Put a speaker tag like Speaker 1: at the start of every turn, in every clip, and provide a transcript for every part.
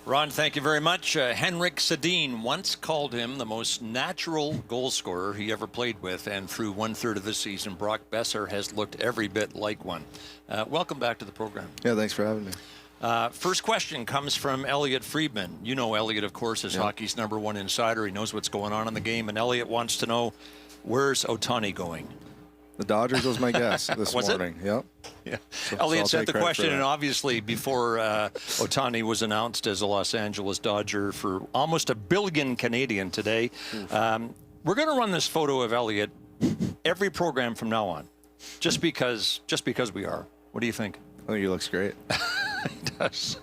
Speaker 1: Ron, thank you very much. Henrik Sedin once called him the most natural goal scorer he ever played with, and through 1/3 of the season, Brock Boeser has looked every bit like one. Welcome back to the program.
Speaker 2: Yeah, thanks for having me.
Speaker 1: First question comes from Elliot Friedman. You know Elliot, of course, is hockey's #1 insider. He knows what's going on in the game, and Elliot wants to know, where's Ohtani going?
Speaker 2: The Dodgers was my guess this morning. Yep.
Speaker 1: Yeah.
Speaker 2: So
Speaker 1: Elliot sent the question, and
Speaker 2: that.
Speaker 1: obviously before Ohtani was announced as a Los Angeles Dodger for almost $1 billion Canadian today. We're going to run this photo of Elliot every program from now on, just because we are. What do you think?
Speaker 2: I think he looks great.
Speaker 1: He does.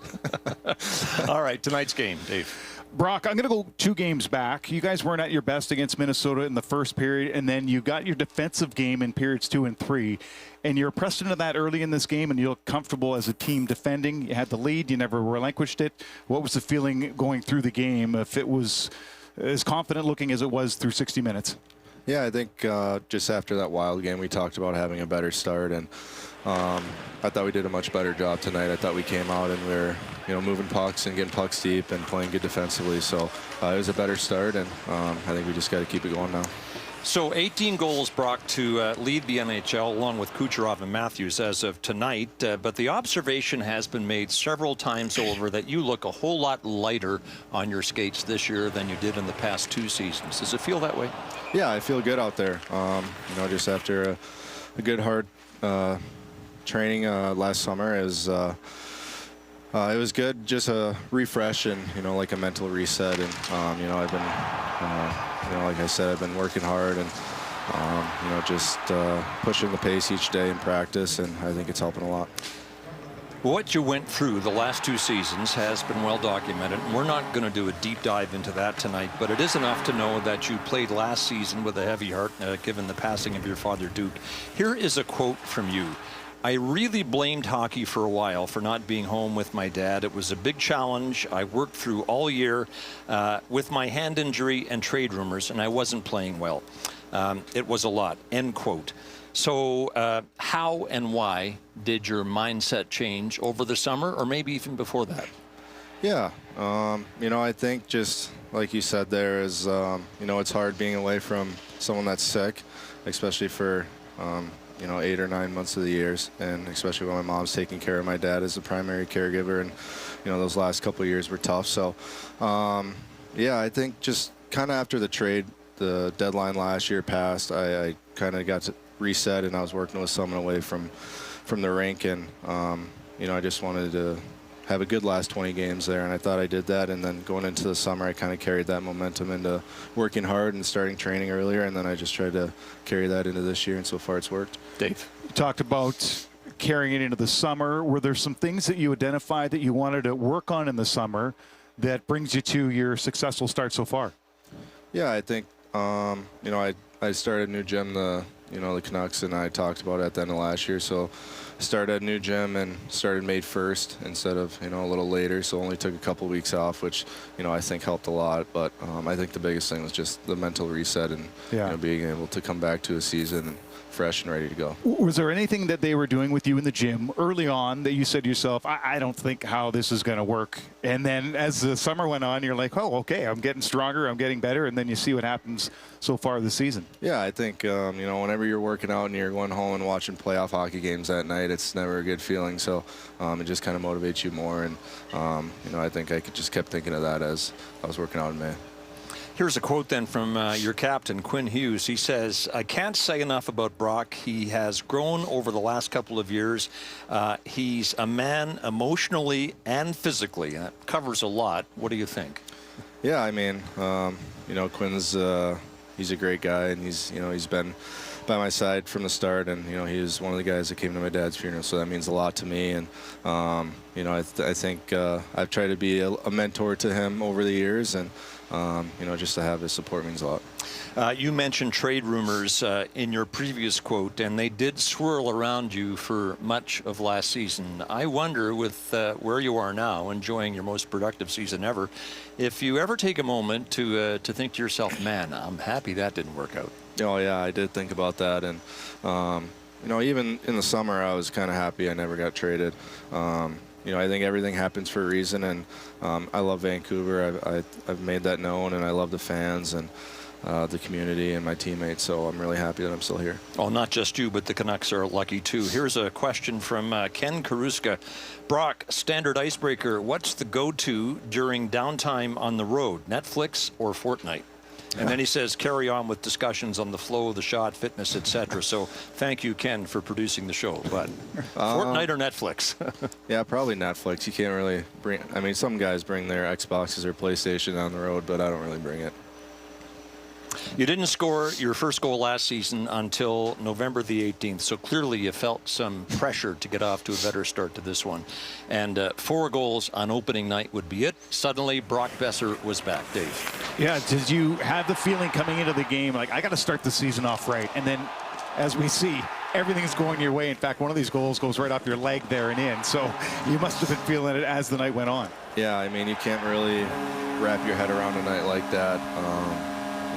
Speaker 1: All right, tonight's game, Dave.
Speaker 3: Brock, I'm going to go 2 games back. You guys weren't at your best against Minnesota in the first period, and then you got your defensive game in periods 2 and 3. And you're pressed into that early in this game, and you look comfortable as a team defending. You had the lead. You never relinquished it. What was the feeling going through the game, if it was as confident looking as it was through 60 minutes?
Speaker 2: Yeah, I think just after that Wild game, we talked about having a better start, and I thought we did a much better job tonight. I thought we came out and we were, moving pucks and getting pucks deep and playing good defensively. So it was a better start, and I think we just got to keep it going now.
Speaker 1: So 18 goals, Brock, to lead the NHL along with Kucherov and Matthews as of tonight. But the observation has been made several times over that you look a whole lot lighter on your skates this year than you did in the past 2 seasons. Does it feel that way?
Speaker 2: Yeah, I feel good out there. Just after a good hard training last summer, it was good, just a refresh and like a mental reset. And I've been like I said, I've been working hard and just pushing the pace each day in practice, and I think it's helping a lot.
Speaker 1: What you went through the last 2 seasons has been well documented. We're not going to do a deep dive into that tonight, but it is enough to know that you played last season with a heavy heart, given the passing of your father, Duke. Here is a quote from you. I really blamed hockey for a while for not being home with my dad. It was a big challenge. I worked through all year with my hand injury and trade rumors, and I wasn't playing well. It was a lot, end quote. So how and why did your mindset change over the summer, or maybe even before that?
Speaker 2: Yeah, I think just like you said there is, it's hard being away from someone that's sick, especially for 8 or 9 months of the years, and especially when my mom's taking care of my dad as the primary caregiver, and those last couple of years were tough. So yeah, I think just kind of after the trade, the deadline last year passed, I kind of got to reset, and I was working with someone away from the rink, and I just wanted to have a good last 20 games there, and I thought I did that. And then going into the summer, I kind of carried that momentum into working hard and starting training earlier, and then I just tried to carry that into this year, and so far it's worked.
Speaker 1: Dave,
Speaker 3: you talked about carrying it into the summer. Were there some things that you identified that you wanted to work on in the summer that brings you to your successful start so far?
Speaker 2: Yeah, I think I started a new gym, the Canucks, and I talked about it at the end of last year. So I started at a new gym and started May 1st instead of, a little later. So only took a couple weeks off, which, I think helped a lot. But I think the biggest thing was just the mental reset and being able to come back to a season fresh and ready to go.
Speaker 3: Was there anything that they were doing with you in the gym early on that you said to yourself, I don't think how this is going to work? And then as the summer went on, you're like, oh, okay, I'm getting stronger, I'm getting better, and then you see what happens so far this season.
Speaker 2: Yeah, I think, whenever you're working out and you're going home and watching playoff hockey games at night, it's never a good feeling. So it just kind of motivates you more. And, I think I just kept thinking of that as I was working out in May.
Speaker 1: here's a quote then from your captain, Quinn Hughes. He says, I can't say enough about Brock. He has grown over the last couple of years. He's a man emotionally and physically. That covers a lot. What do you think?
Speaker 2: Yeah, I mean, Quinn's he's a great guy, and he's been by my side from the start, and he was one of the guys that came to my dad's funeral, so that means a lot to me. And I think I've tried to be a mentor to him over the years, and just to have his support means a lot.
Speaker 1: You mentioned trade rumors in your previous quote, and they did swirl around you for much of last season. I wonder, with where you are now, enjoying your most productive season ever, if you ever take a moment to think to yourself, man, I'm happy that didn't work out.
Speaker 2: Oh, yeah, I did think about that. And, even in the summer, I was kind of happy I never got traded. I think everything happens for a reason, and I love Vancouver. I've made that known, and I love the fans and the community and my teammates, so I'm really happy that I'm still here.
Speaker 1: Oh, not just you, but the Canucks are lucky too. Here's a question from Ken Karuska. Brock, standard icebreaker, what's the go-to during downtime on the road, Netflix or Fortnite? And then he says, carry on with discussions on the flow of the shot, fitness, etc. So thank you, Ken, for producing the show. But Fortnite or Netflix?
Speaker 2: Yeah, probably Netflix. You can't really bring, I mean, some guys bring their Xboxes or PlayStation on the road, but I don't really bring it.
Speaker 1: You didn't score your first goal last season until November the 18th, so clearly you felt some pressure to get off to a better start to this one. And 4 goals on opening night would be it. Suddenly, Brock Boeser was back. Dave.
Speaker 3: Yeah, did you have the feeling coming into the game, like, I got to start the season off right? And then, as we see, everything's going your way. In fact, one of these goals goes right off your leg there and in. So you must have been feeling it as the night went on.
Speaker 2: Yeah, I mean, you can't really wrap your head around a night like that.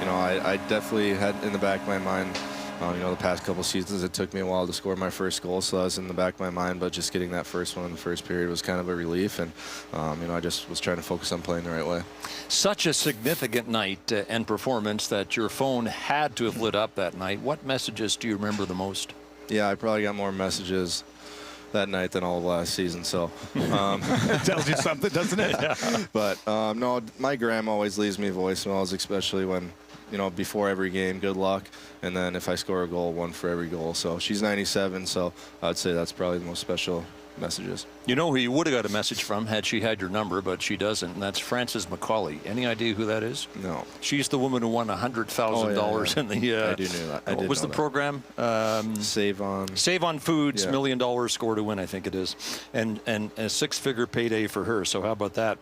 Speaker 2: I definitely had in the back of my mind, the past couple seasons, it took me a while to score my first goal, so that was in the back of my mind, but just getting that first one in the first period was kind of a relief, and, I just was trying to focus on playing the right way.
Speaker 1: Such a significant night and performance that your phone had to have lit up that night. What messages do you remember the most?
Speaker 2: Yeah, I probably got more messages that night than all of last season, so
Speaker 3: it tells you something, doesn't it?
Speaker 1: Yeah.
Speaker 2: But no, my grandma always leaves me voicemails, especially when before every game, good luck, and then if I score a goal, 1 for every goal. So she's 97, so I'd say that's probably the most special messages.
Speaker 1: You know who you would have got a message from had she had your number, but she doesn't, and that's Frances McCauley. Any idea who that is?
Speaker 2: No.
Speaker 1: She's the woman who won $100,000 in the
Speaker 2: I do know that.
Speaker 1: what was the program?
Speaker 2: Save on
Speaker 1: Foods,
Speaker 2: yeah.
Speaker 1: $1 million score to win, I think it is, and a 6-figure payday for her. So how about that?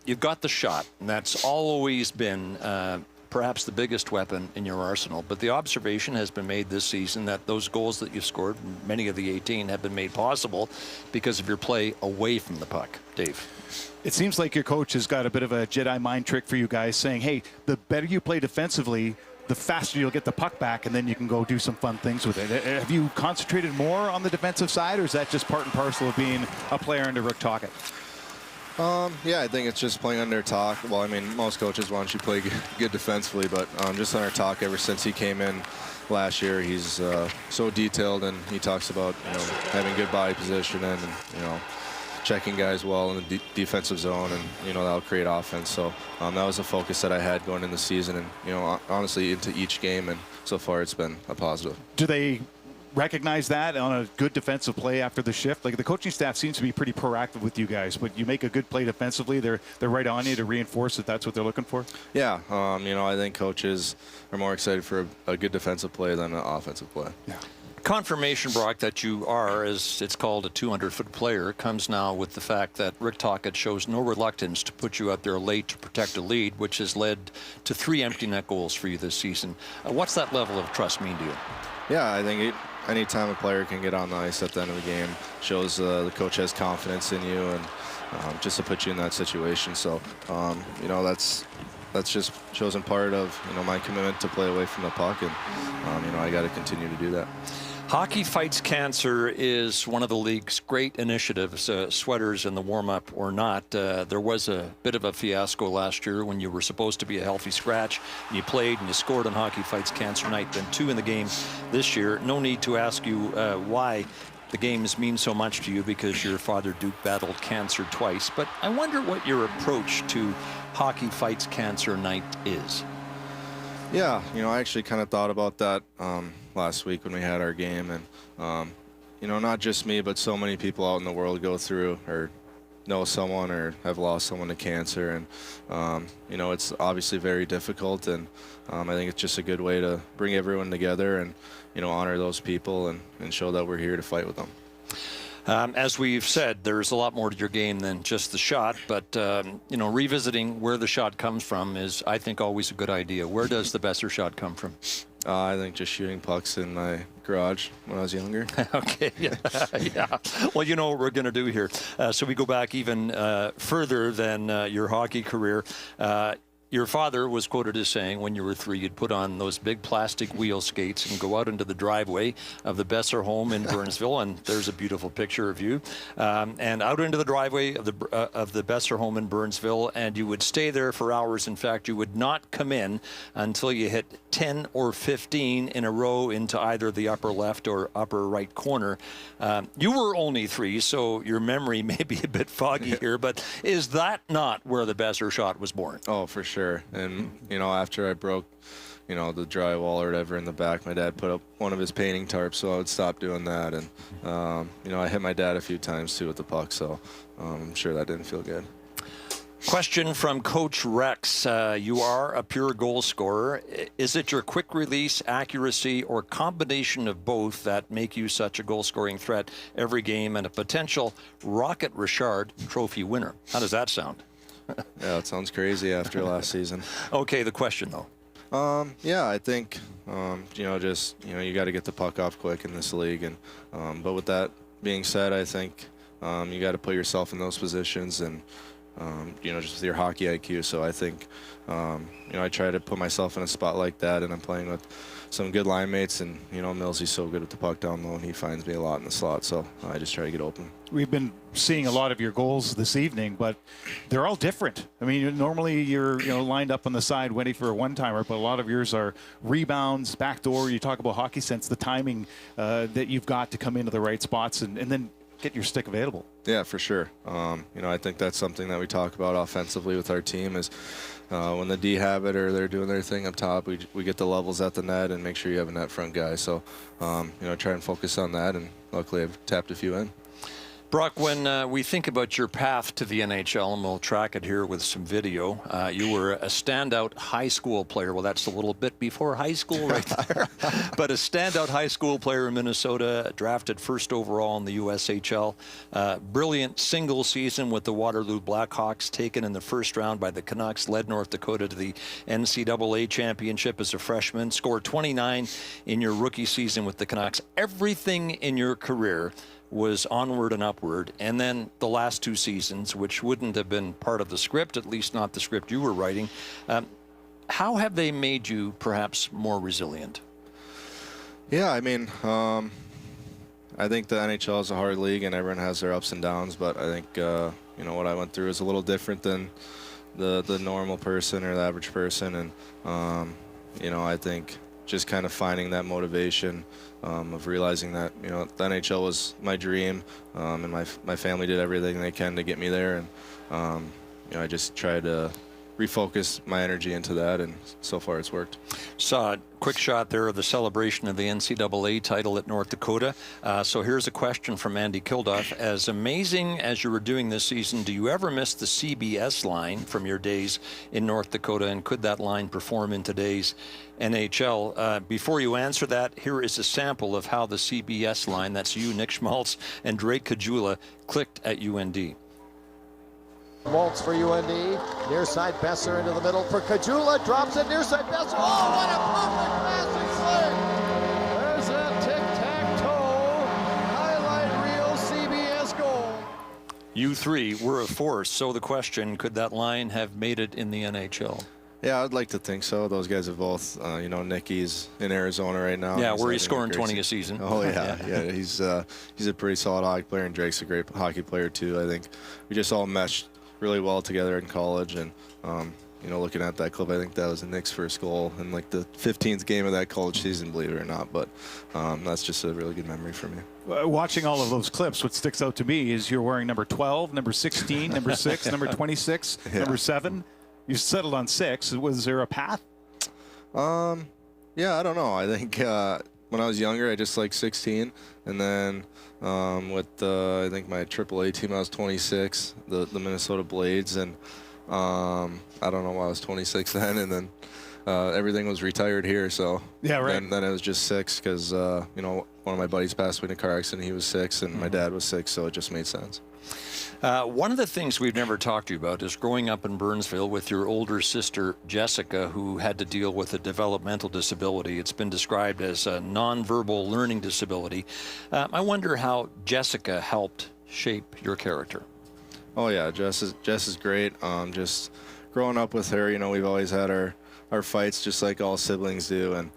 Speaker 1: You've got the shot, and that's always been perhaps the biggest weapon in your arsenal. But the observation has been made this season that those goals that you've scored, many of the 18, have been made possible because of your play away from the puck. Dave.
Speaker 3: It seems like your coach has got a bit of a Jedi mind trick for you guys, saying, hey, the better you play defensively, the faster you'll get the puck back, and then you can go do some fun things with it. Have you concentrated more on the defensive side, or is that just part and parcel of being a player under Rick Tocchet?
Speaker 2: Yeah, I think it's just playing under Talk. Well, I mean, most coaches want you to play good defensively, but just under Talk ever since he came in last year, he's so detailed, and he talks about having good body position and checking guys well in the defensive zone, and that'll create offense. So that was a focus that I had going into the season, and honestly into each game, and so far it's been a positive.
Speaker 3: Do they recognize that on a good defensive play after the shift? Like, the coaching staff seems to be pretty proactive with you guys, but you make a good play defensively, they're right on you to reinforce that that's what they're looking for?
Speaker 2: Yeah, I think coaches are more excited for a good defensive play than an offensive play.
Speaker 3: Yeah.
Speaker 1: Confirmation, Brock, that you are, as it's called, a 200-foot player comes now with the fact that Rick Tocchet shows no reluctance to put you out there late to protect a lead, which has led to 3 empty net goals for you this season. What's that level of trust mean to you?
Speaker 2: Yeah, I think anytime a player can get on the ice at the end of the game shows the coach has confidence in you, and just to put you in that situation. So, that's just shows in part of my commitment to play away from the puck, and I got to continue to do that.
Speaker 1: Hockey Fights Cancer is one of the league's great initiatives, sweaters in the warm-up or not. There was a bit of a fiasco last year when you were supposed to be a healthy scratch, and you played and you scored on Hockey Fights Cancer night, then 2 in the game this year. No need to ask you why the games mean so much to you, because your father Duke battled cancer twice. But I wonder what your approach to Hockey Fights Cancer night is.
Speaker 2: Yeah, I actually kind of thought about that last week when we had our game, and not just me, but so many people out in the world go through or know someone or have lost someone to cancer, and it's obviously very difficult, and I think it's just a good way to bring everyone together and honor those people and show that we're here to fight with them.
Speaker 1: As we've said, there's a lot more to your game than just the shot, but revisiting where the shot comes from is, I think, always a good idea. Where does the Boeser shot come from?
Speaker 2: I think just shooting pucks in my garage when I was younger.
Speaker 1: Okay, yeah. Well, you know what we're going to do here. So we go back even further than your hockey career. Your father was quoted as saying when you were 3, you'd put on those big plastic wheel skates and go out into the driveway of the Boeser home in Burnsville, and there's a beautiful picture of you, and out into the driveway of the Boeser home in Burnsville, and you would stay there for hours. In fact, you would not come in until you hit 10 or 15 in a row into either the upper left or upper right corner. You were only 3, so your memory may be a bit foggy here, but is that not where the Boeser shot was born?
Speaker 2: Oh, for sure. And, you know, after I broke, you know, the drywall or whatever in the back, my dad put up one of his painting tarps, so I would stop doing that. And, you know, I hit my dad a few times, too, with the puck, so I'm sure that didn't feel good.
Speaker 1: Question from Coach Rex. You are a pure goal scorer. Is it your quick release, accuracy, or combination of both that make you such a goal-scoring threat every game and a potential Rocket Richard trophy winner? How does that sound?
Speaker 2: Yeah, it sounds crazy after last season.
Speaker 1: Okay, the question, though.
Speaker 2: Yeah, I think, you know, just, you know, you got to get the puck off quick in this league. And but with that being said, I think you got to put yourself in those positions and, you know, just with your hockey IQ. So I think, you know, I try to put myself in a spot like that, and I'm playing with some good line mates, and, you know, Millsy's so good with the puck down low, and he finds me a lot in the slot, so I just try to get open.
Speaker 3: We've been seeing a lot of your goals this evening, but they're all different. I mean, normally you're, you know, lined up on the side waiting for a one-timer, but a lot of yours are rebounds, backdoor. You talk about hockey sense, the timing that you've got to come into the right spots and then get your stick available.
Speaker 2: Yeah, for sure. You know, I think that's something that we talk about offensively with our team is when the D have it or they're doing their thing up top, we get the levels at the net and make sure you have a net front guy. So, you know, try and focus on that, and luckily I've tapped a few in.
Speaker 1: Brock, when we think about your path to the NHL, and we'll track it here with some video, you were a standout high school player. Well, that's a little bit before high school right there. But a standout high school player in Minnesota, drafted first overall in the USHL. Brilliant single season with the Waterloo Blackhawks, taken in the first round by the Canucks, led North Dakota to the NCAA championship as a freshman, scored 29 in your rookie season with the Canucks. Everything in your career was onward and upward, and then the last 2 seasons, which wouldn't have been part of the script, at least not the script you were writing. How have they made you perhaps more resilient?
Speaker 2: Yeah, I mean, I think the NHL is a hard league and everyone has their ups and downs, but I think, you know, what I went through is a little different than the normal person or the average person, and, you know, I think just kind of finding that motivation of realizing that, you know, the NHL was my dream, and my family did everything they can to get me there, and you know, I just tried to refocus my energy into that, and so far it's worked.
Speaker 1: Saw a quick shot there of the celebration of the NCAA title at North Dakota. So here's a question from Andy Kilduff. As amazing as you were doing this season, do you ever miss the CBS line from your days in North Dakota, and could that line perform in today's NHL? Before you answer that, here is a sample of how the CBS line, that's you, Nick Schmaltz, and Drake Kajula, clicked at UND.
Speaker 4: Waltz for UND, near side Boeser into the middle for Kajula, drops it near side Boeser. Oh, what a perfect passing swing! There's a tic-tac-toe highlight reel CBS goal.
Speaker 1: You 3 were a force, so the question, could that line have made it in the NHL?
Speaker 2: Yeah, I'd like to think so. Those guys have both, you know, Nicky's in Arizona right now.
Speaker 1: Yeah, where he's scoring 20 a season.
Speaker 2: Oh, yeah, yeah. He's a pretty solid hockey player, and Drake's a great hockey player, too. I think we just all meshed really well together in college, and you know, looking at that clip, I think that was Nick's first goal in like the 15th game of that college season, believe it or not. But that's just a really good memory for me.
Speaker 3: Watching all of those clips, what sticks out to me is you're wearing number 12, number 16, number 6, number 26, number 7. You settled on 6. Was there a path?
Speaker 2: Yeah, I don't know. I think when I was younger, I just liked 16, and then with I think my AAA team, I was 26, the Minnesota Blades, and I don't know why I was 26 then, and then everything was retired here, so
Speaker 3: yeah, right.
Speaker 2: Then it was just 6 because you know, one of my buddies passed away in a car accident. He was 6, and my dad was 6, so it just made sense.
Speaker 1: One of the things we've never talked to you about is growing up in Burnsville with your older sister, Jessica, who had to deal with a developmental disability. It's been described as a nonverbal learning disability. I wonder how Jessica helped shape your character.
Speaker 2: Oh, yeah, Jess is great. Just growing up with her, you know, we've always had our fights just like all siblings do, and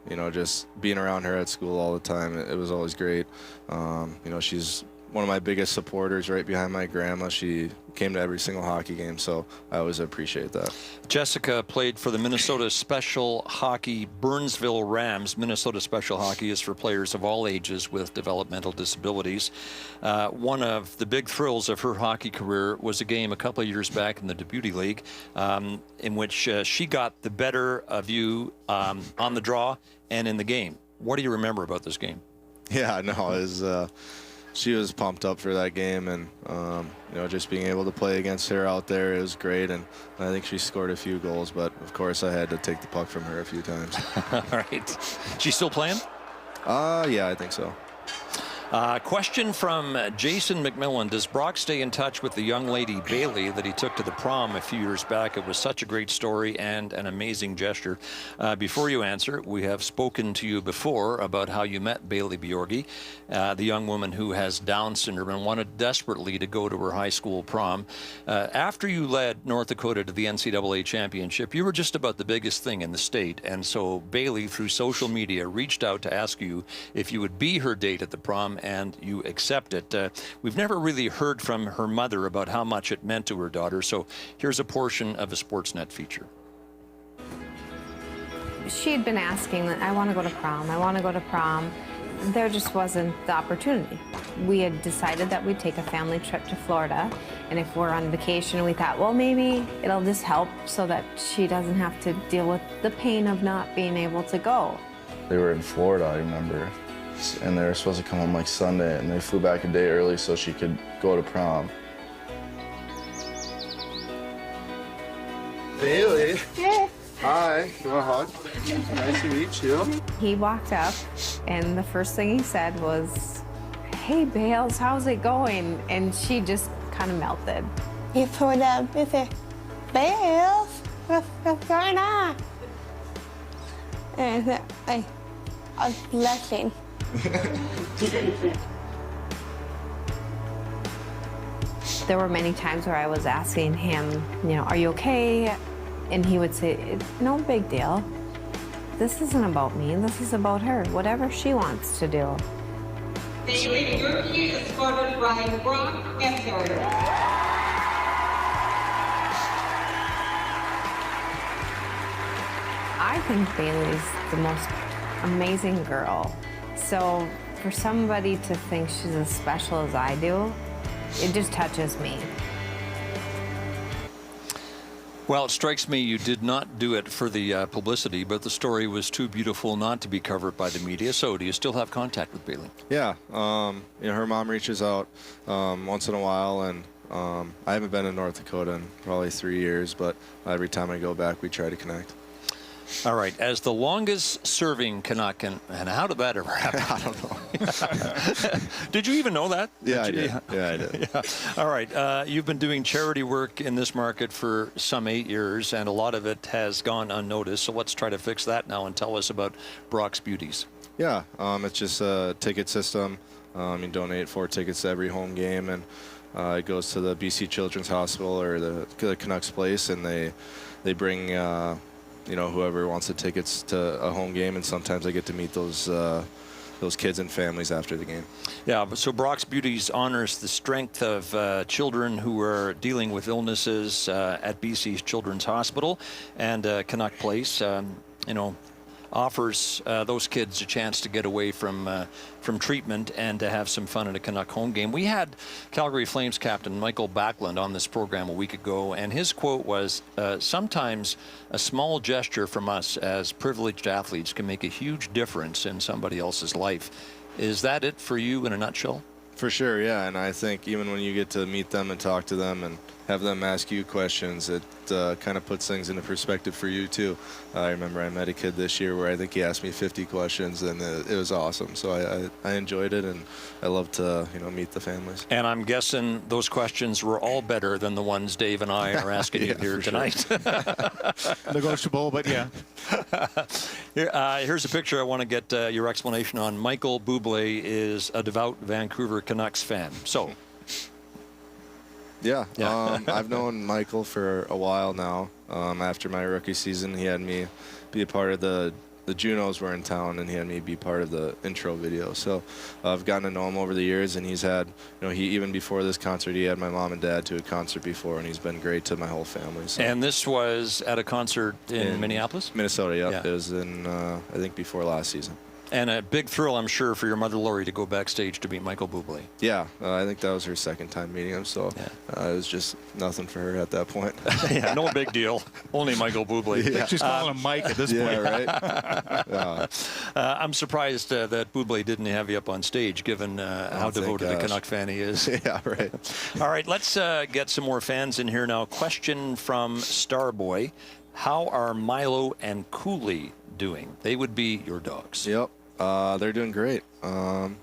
Speaker 2: you know, just being around her at school all the time, it was always great. You know, she's one of my biggest supporters, right behind my grandma. She came to every single hockey game, so I always appreciate that. Jessica
Speaker 1: played for the Minnesota Special Hockey Burnsville Rams. Minnesota Special Hockey is for players of all ages with developmental disabilities. One of the big thrills of her hockey career was a game a couple of years back in the Deputy League, in which she got the better of you on the draw and in the game. What do you remember about this game?
Speaker 2: Yeah, no, it was, she was pumped up for that game, and you know, just being able to play against her out there, it was great. And I think she scored a few goals, but of course I had to take the puck from her a few times.
Speaker 1: All right. She's still playing?
Speaker 2: Yeah, I think so.
Speaker 1: Question from Jason McMillan. Does Brock stay in touch with the young lady Bailey that he took to the prom a few years back? It was such a great story and an amazing gesture. Before you answer, we have spoken to you before about how you met Bailey Bjorgi, the young woman who has Down syndrome and wanted desperately to go to her high school prom. After you led North Dakota to the NCAA championship, you were just about the biggest thing in the state. And so Bailey, through social media, reached out to ask you if you would be her date at the prom, and you accept it. We've never really heard from her mother about how much it meant to her daughter, so here's a portion of a Sportsnet feature.
Speaker 5: She had been asking, I want to go to prom, I want to go to prom. There just wasn't the opportunity. We had decided that we'd take a family trip to Florida, and if we're on vacation, we thought, well, maybe it'll just help so that she doesn't have to deal with the pain of not being able to go.
Speaker 6: They were in Florida, I remember. And they were supposed to come home like Sunday, and they flew back a day early so she could go to prom.
Speaker 7: Bailey.
Speaker 5: Hey.
Speaker 7: Hi. You want a hug? Nice to meet you.
Speaker 5: He walked up, and the first thing he said was, hey, Bales, how's it going? And she just kind of melted.
Speaker 8: He pulled up and said, Bales, what's going on? And I was blushing.
Speaker 5: There were many times where I was asking him, you know, are you okay? And he would say, no big deal. This isn't about me, this is about her, whatever she wants to do.
Speaker 9: Bailey Bjorgi is spotted by Brock Boeser.
Speaker 5: I think Bailey's the most amazing girl. So for somebody to think she's as special as I do, it just touches me.
Speaker 1: Well, it strikes me you did not do it for the publicity, but the story was too beautiful not to be covered by the media. So do you still have contact with Bailey?
Speaker 2: Yeah, you know, her mom reaches out once in a while, and I haven't been in North Dakota in probably 3 years, but every time I go back, we try to connect.
Speaker 1: All right, as the longest serving Canuck, and how did that ever happen?
Speaker 2: I don't know.
Speaker 1: Did you even know that?
Speaker 2: Yeah, I did. Yeah, I did.
Speaker 1: Yeah. All right, you've been doing charity work in this market for some 8 years, and a lot of it has gone unnoticed. So let's try to fix that now and tell us about Brock's Beauties.
Speaker 2: Yeah, it's just a ticket system. You donate 4 tickets to every home game, and it goes to the BC Children's Hospital or the Canucks Place, and they bring you know, whoever wants the tickets to a home game, and sometimes I get to meet those kids and families after the game.
Speaker 1: Yeah, so Brock's Beauties honors the strength of children who are dealing with illnesses at BC's Children's Hospital, and Canuck Place, you know, offers those kids a chance to get away from treatment and to have some fun at a Canuck home game. We had Calgary Flames captain Michael Backlund on this program a week ago, and his quote was, sometimes a small gesture from us as privileged athletes can make a huge difference in somebody else's life. Is that it for you in a nutshell?
Speaker 2: For sure, yeah, and I think even when you get to meet them and talk to them and have them ask you questions, it kind of puts things into perspective for you too. I remember I met a kid this year where I think he asked me 50 questions, and it was awesome. So I enjoyed it, and I love to, you know, meet the families.
Speaker 1: And I'm guessing those questions were all better than the ones Dave and I are asking you here tonight.
Speaker 3: Sure. Negotiable, but yeah.
Speaker 1: Here's a picture I want to get your explanation on. Michael Bublé is a devout Vancouver Canucks fan. So.
Speaker 2: Yeah. I've known Michael for a while now. After my rookie season, he had me be a part of the Junos were in town, and he had me be part of the intro video. So I've gotten to know him over the years, and he's had, he even before this concert, he had my mom and dad to a concert before, and he's been great to my whole family. So.
Speaker 1: And this was at a concert in Minneapolis?
Speaker 2: Minnesota, yeah. It was in, I think, before last season.
Speaker 1: And a big thrill, I'm sure, for your mother, Lori, to go backstage to meet Michael Bublé.
Speaker 2: Yeah, I think that was her second time meeting him, so it was just nothing for her at that point.
Speaker 1: Yeah, no big deal. Only Michael Bublé.
Speaker 3: Yeah. She's calling him Mike at this point.
Speaker 2: Yeah, right?
Speaker 1: I'm surprised that Bublé didn't have you up on stage, given how devoted a Canuck fan he is.
Speaker 2: Yeah, right.
Speaker 1: All right, let's get some more fans in here now. Question from Starboy. How are Milo and Cooley doing? They would be your dogs.
Speaker 2: Yep. They're doing great. They're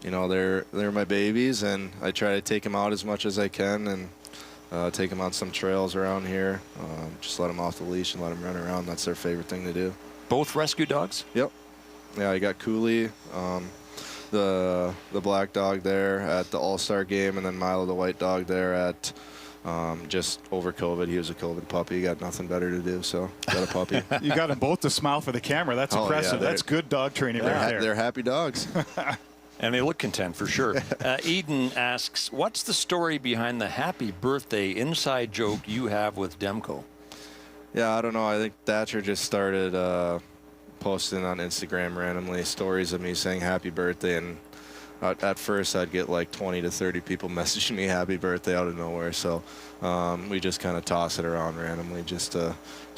Speaker 2: my babies, and I try to take them out as much as I can and take them on some trails around here. Just let them off the leash and let them run around. That's their favorite thing to do.
Speaker 1: Both rescue dogs?
Speaker 2: Yep. Yeah, I got Cooley, the black dog there at the All-Star game, and then Milo, the white dog, there at just over COVID. He was a COVID puppy. He got nothing better to do, so got a puppy.
Speaker 3: You got them both to smile for the camera. That's impressive.
Speaker 2: Yeah,
Speaker 3: that's good dog training right there.
Speaker 2: They're happy dogs.
Speaker 1: And they look content for sure. Eden asks, what's the story behind the happy birthday inside joke you have with Demko?
Speaker 2: Yeah, I don't know. I think Thatcher just started posting on Instagram randomly stories of me saying happy birthday, and at first I'd get like 20 to 30 people messaging me happy birthday out of nowhere. So we just kind of toss it around randomly just to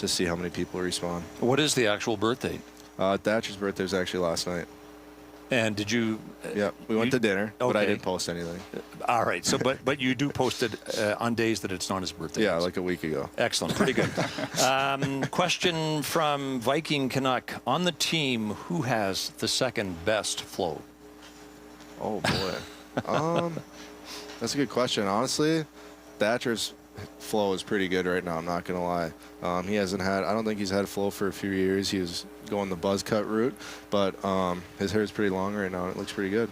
Speaker 2: see how many people respond.
Speaker 1: What is the actual birthday?
Speaker 2: Thatcher's birthday was actually last night.
Speaker 1: And did you?
Speaker 2: Yeah, we went to dinner, but I didn't post anything.
Speaker 1: All right. So, but you do post it on days that it's not his birthday.
Speaker 2: Yeah, like a week ago.
Speaker 1: Excellent. Pretty good. Question from Viking Canuck. On the team, who has the second best flow?
Speaker 2: Oh, boy. That's a good question. Honestly, Thatcher's flow is pretty good right now. I'm not going to lie. He hasn't had, I don't think he's had flow for a few years. He was going the buzz cut route, but his hair is pretty long right now, and it looks pretty good.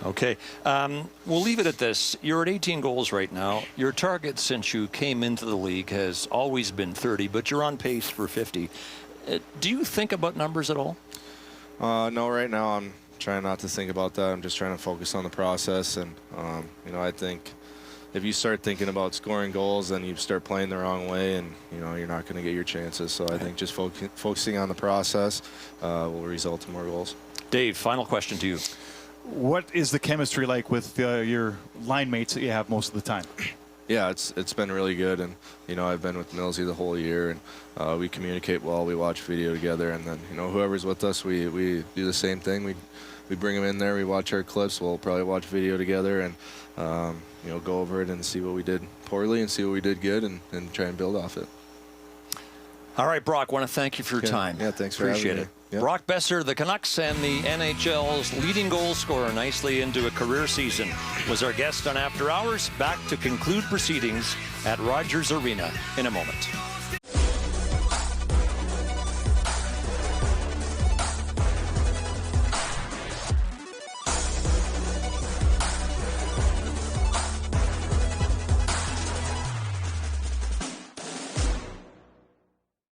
Speaker 1: Okay. We'll leave it at this. You're at 18 goals right now. Your target since you came into the league has always been 30, but you're on pace for 50. Do you think about numbers at all?
Speaker 2: No, right now I'm trying not to think about that. I'm just trying to focus on the process, and I think if you start thinking about scoring goals, then you start playing the wrong way, and you're not going to get your chances. So I think just focusing on the process will result in more goals.
Speaker 1: Dave, final question to you.
Speaker 3: What is the chemistry like with your line mates that you have most of the time?
Speaker 2: Yeah, it's been really good, and I've been with Millsy the whole year, and we communicate well. We watch video together, and then whoever's with us, we do the same thing. We bring them in there. We watch our clips. We'll probably watch video together, and go over it and see what we did poorly and see what we did good, and try and build off it.
Speaker 1: All right, Brock, want to thank you for your time.
Speaker 2: Yeah, thanks for
Speaker 1: Appreciate
Speaker 2: having
Speaker 1: it.
Speaker 2: me. Yep.
Speaker 1: Brock Boeser, the Canucks and the NHL's leading goal scorer nicely into a career season, was our guest on After Hours. Back to conclude proceedings at Rogers Arena in a moment.